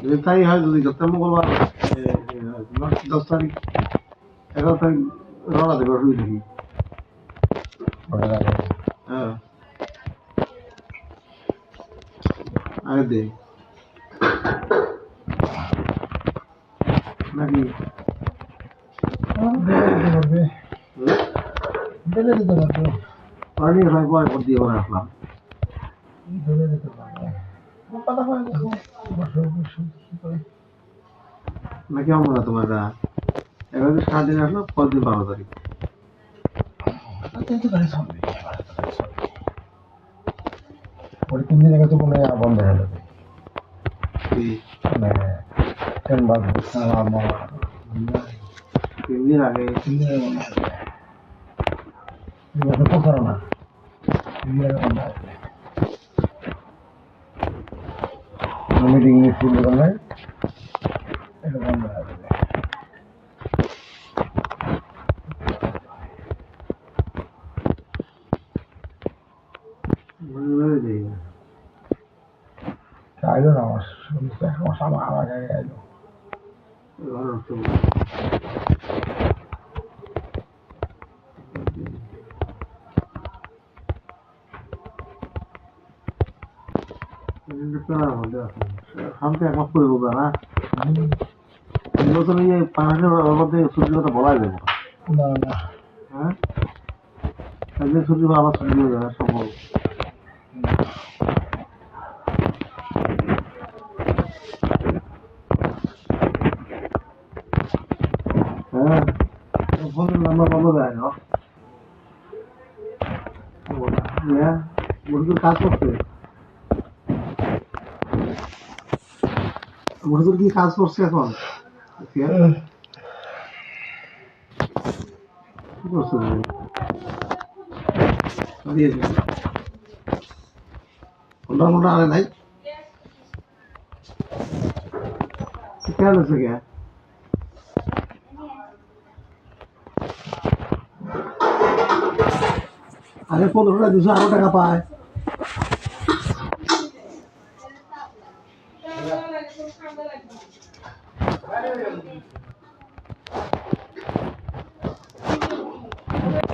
যদি তাই হয়, যদি গত মঙ্গলবার 10 তারিখ 11 তারিখ রওনা দেবে, অসুবিধা কি? হ্যাঁ, আগে দে নাকি পানি হয় পরে পর দিয়ে পরে আসলাম। নাকি আমার মনে হয় তোমার 11 দিন 7 দিন আসলো, পরের দিন 12 তারিখ। পরে 3 দিন আগে তো মনে হয় বন্ধ হয়ে যাবে, কি মানে ট্রেন বাস 3 দিন আগে? 3 দিন আগে বন্ধ হয়ে যাবে। প্রচারণা 3 দিন আগে বন্ধ হয়ে যাবে। মিটিং মিছিল দোকানে এটা বন্ধ হয়ে যাবে। আইলো না আমার আমার আগে আইলো। শান্তি একমাস করে বলবে না, নির্বাচনে যে পাঁচের মধ্যে ছুটির কথা বলাই যাবে না না, হ্যাঁ, একদিন ছুটি বা আবার ছুটি হয়ে যাবে সম্ভব। হ্যাঁ, ফোনের নাম্বার বন্ধ দেয় না, মুরগির কাজ করছে, মুরগির কি কাজ করছে এখন? কি করছে মোটা মোটা আনে নাই, খেয়াল আছে কে? আরে 15টা 218 টাকা পায়।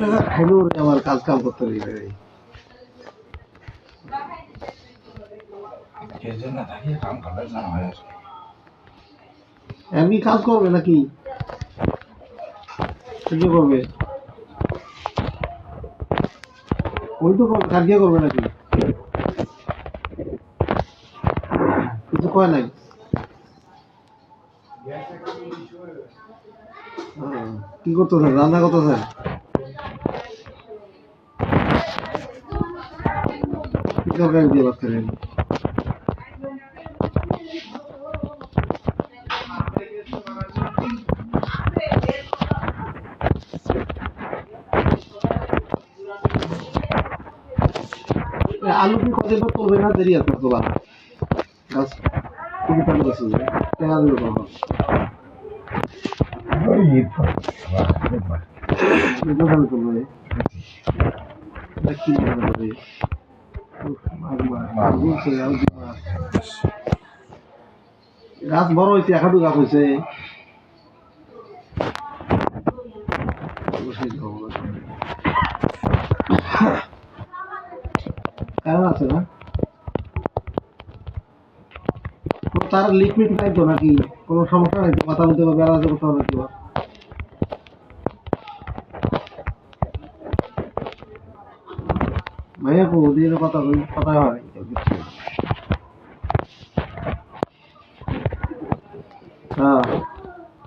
টাকা খাইলেও আমার কাজ কাম করতে দিবে। এমনি কাজ করবে নাকি? কি করবে? ওই তো কার্য করবে নাকি? কিছু কয় নাই? কি করতেছেন? রান্না করতেছেন? কি তরকারি দিয়ে ভাত খাবেন? আলু কি কদিন পর করবে না, দেরি আছে তো বাবা গাছ তুমি কেন গেছো টাকা দিবে বাবা? ওই ঈদ পরে দোকানে করবে কি করবে? গাছ বড় হয়েছে, একাটু গাছ হয়েছে। কারণ আছে না, তার লিকুইড নাই তো নাকি? কোনো সমস্যা নাই তো? কথা বলতে হবে, বেড়াতে করতে হবে তো? ভাইয়া ওদের কথা কথা হয়